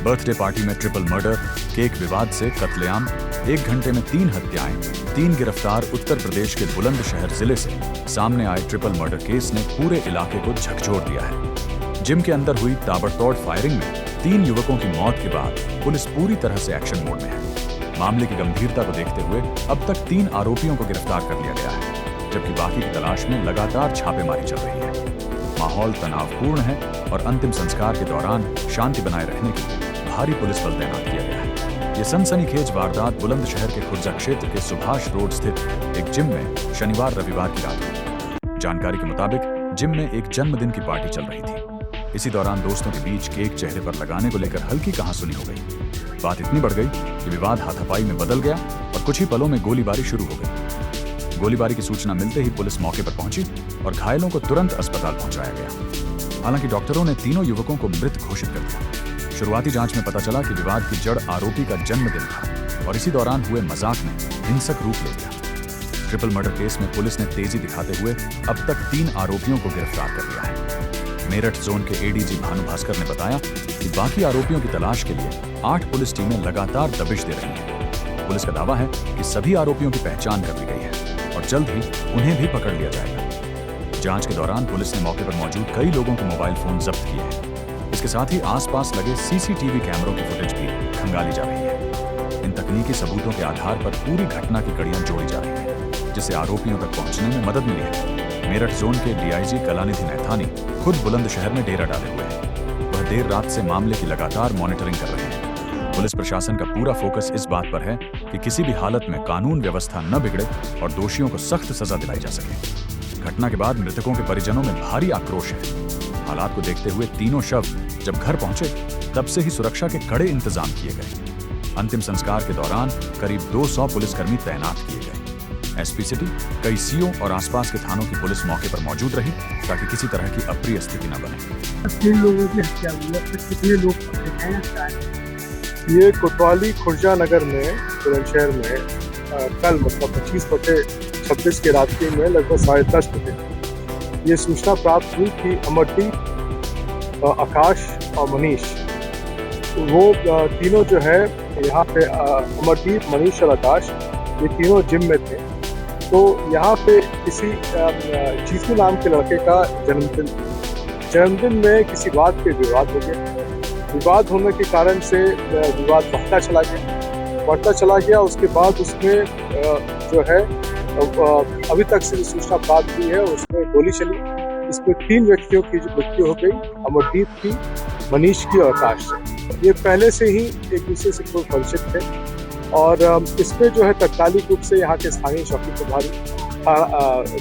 Birthday party में triple murder, cake विवाद से कत्लेआम, 1 घंटे में 3 हत्याएं, 3 गिरफ्तार। उत्तर प्रदेश के बुलंदशहर जिले से सामने आए ट्रिपल मर्डर केस ने पूरे इलाके को झकझोर दिया है। जिम के अंदर हुई ताबड़तोड़ फायरिंग में 3 युवकों की मौत के बाद पुलिस पूरी तरह से एक्शन मोड में है। मामले की गंभीरता को देखते हुए अब तक 3 आरोपियों को गिरफ्तार कर लिया गया है, जबकि बाकी की तलाश में लगातार छापेमारी चल रही है। माहौल तनावपूर्ण है और अंतिम संस्कार के दौरान शांति बनाए रखने के लिए भारी पुलिस बल तैनात किया गया है। ये सनसनीखेज वारदात बुलंदशहर के खुर्जा क्षेत्र के सुभाष रोड स्थित एक जिम में शनिवार रविवार की रात हुई। जानकारी के मुताबिक जिम में एक जन्मदिन की पार्टी चल रही थी। इसी दौरान दोस्तों के बीच केक चेहरे पर लगाने को लेकर हल्की कहासुनी हो गई। बात इतनी बढ़ गई कि विवाद हाथापाई में बदल गया और कुछ ही पलों में गोलीबारी शुरू हो गई। गोलीबारी की सूचना मिलते ही पुलिस मौके पर पहुंची और घायलों को तुरंत अस्पताल पहुंचाया गया। हालांकि डॉक्टरों ने तीनों युवकों को मृत घोषित कर दिया। शुरुआती जांच में पता चला कि विवाद की जड़ आरोपी का जन्मदिन था और इसी दौरान हुए मजाक ने हिंसक रूप ले लिया। ट्रिपल मर्डर केस में पुलिस ने तेजी दिखाते हुए अब तक 3 आरोपियों को गिरफ्तार कर लिया है। मेरठ जोन के एडीजी भानु भास्कर ने बताया कि बाकी आरोपियों की तलाश के लिए 8 पुलिस टीमें लगातार दबिश दे रही हैं। पुलिस का दावा है कि सभी आरोपियों की पहचान कर ली गई है और जल्द ही उन्हें भी पकड़ लिया जाएगा। जांच के दौरान पुलिस ने मौके पर मौजूद कई लोगों के मोबाइल फोन जब्त किए हैं। इसके साथ ही आसपास लगे सीसीटीवी कैमरों की फुटेज भी खंगाली जा रही है। इन तकनीकी सबूतों के आधार पर पूरी घटना की कड़ियां जोड़ी जा रही हैं, जिससे आरोपियों तक पहुंचने में मदद मिली है। मेरठ जोन के डीआईजी कलानिधि नैथानी खुद बुलंदशहर में डेरा डाले हुए हैं। वह देर रात से मामले की लगातार मॉनिटरिंग कर रहे हैं। पुलिस प्रशासन का पूरा फोकस इस बात पर है कि किसी भी हालत में कानून व्यवस्था न बिगड़े और दोषियों को सख्त सजा दिलाई जा सके। घटना के बाद मृतकों के परिजनों में भारी आक्रोश है। हालात को देखते हुए तीनों शव जब घर पहुंचे तब से ही सुरक्षा के कड़े इंतजाम किए गए। अंतिम संस्कार के दौरान करीब 200 पुलिसकर्मी तैनात किए गए। एसपी सिटी, कई सीओ और आसपास के थानों की पुलिस मौके पर मौजूद रही ताकि किसी तरह की अप्रिय स्थिति न बने। 3 लोगों की हत्या हुई है, कितने लोग पकड़े हैं? ये कोतवाली खुर्जा नगर में बुलंदशहर में कल मतलब 25/26 के रात्रि में लगभग 10:30 बजे ये सूचना प्राप्त हुई कि अमरदीप, आकाश और मनीष, वो तीनों जो है यहाँ पे अमरदीप, मनीष और आकाश, ये तीनों जिम में थे। तो यहाँ पे किसी जीतू नाम के लड़के का जन्मदिन में किसी बात पे विवाद हो गया। विवाद होने के कारण से विवाद बढ़ता चला गया। उसके बाद उसमें जो है अभी तक से जो सूचना प्राप्त हुई है उसमें गोली चली। इसमें 3 व्यक्तियों की जो मृत्यु हो गई, अमरदीप की, मनीष की और आकाश की। ये पहले से ही एक दूसरे से खूब परिचित थे और इसमें जो है तत्कालिक रूप से यहाँ के स्थानीय चौकी प्रभारी,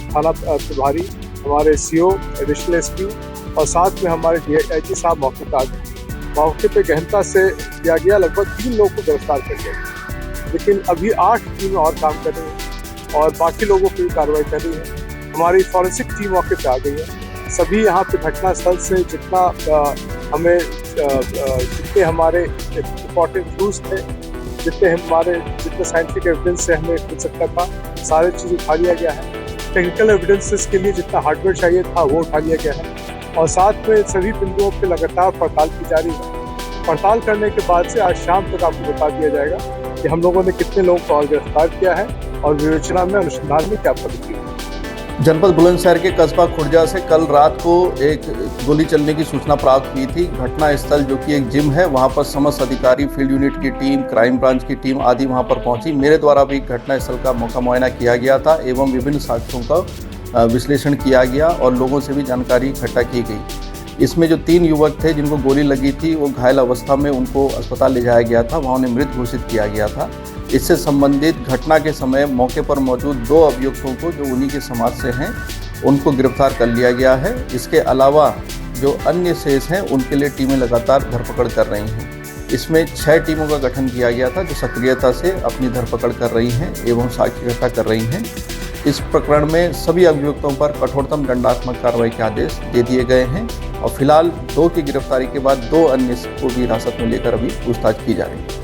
थाना प्रभारी, हमारे सीओ, एडिशनल एसपी और साथ में हमारे डीआईजी साहब मौके पर आ गए। मौके पे गहनता से किया गया। लगभग 3 लोगों को गिरफ्तार कर लिया, लेकिन अभी 8 टीमें और काम कर रही हैं और बाकी लोगों की कार्रवाई कर रही है। हमारी फॉरेंसिक टीम मौके पे आ गई है। सभी यहाँ पे घटनास्थल से जितना जितने हमारे इम्पोर्टेंट क्लूज थे, जितने साइंटिफिक एविडेंस से हमें मिल सकता था, सारी चीज़ उठा लिया गया है। टेक्निकल एविडेंसेस के लिए जितना हार्डवेयर चाहिए था वो उठा लिया गया है और साथ में सभी बिंदुओं पे लगातार पड़ताल की जा रही है। पड़ताल करने के बाद से आज शाम तक आपको बता दिया जाएगा कि हम लोगों ने कितने लोगों को और गिरफ्तार किया है और विवेचना में, अनुसंधान में क्या प्रगति है। जनपद बुलंदशहर के कस्बा खुर्जा से कल रात को एक गोली चलने की सूचना प्राप्त हुई थी। घटना स्थल जो कि एक जिम है, वहां पर समस्त अधिकारी, फील्ड यूनिट की टीम, क्राइम ब्रांच की टीम आदि वहां पर पहुंची। मेरे द्वारा भी घटना स्थल का मौका मुआयना किया गया था एवं विभिन्न साक्ष्यों का विश्लेषण किया गया और लोगों से भी जानकारी इकट्ठा की गई। इसमें जो 3 युवक थे जिनको गोली लगी थी, वो घायल अवस्था में उनको अस्पताल ले जाया गया था, वहाँ उन्हें मृत घोषित किया गया था। इससे संबंधित घटना के समय मौके पर मौजूद 2 अभियुक्तों को, जो उन्हीं के समाज से हैं, उनको गिरफ्तार कर लिया गया है। इसके अलावा जो अन्य शेष हैं उनके लिए टीमें लगातार धरपकड़ कर रही हैं। इसमें 6 टीमों का गठन किया गया था जो सक्रियता से अपनी धरपकड़ कर रही हैं एवं साक्ष्य इकट्ठा कर रही हैं। इस प्रकरण में सभी अभियुक्तों पर कठोरतम दंडात्मक कार्रवाई के आदेश दे दिए गए हैं और फिलहाल 2 की गिरफ्तारी के बाद 2 अन्य को भी हिरासत में लेकर अभी पूछताछ की जा रही है।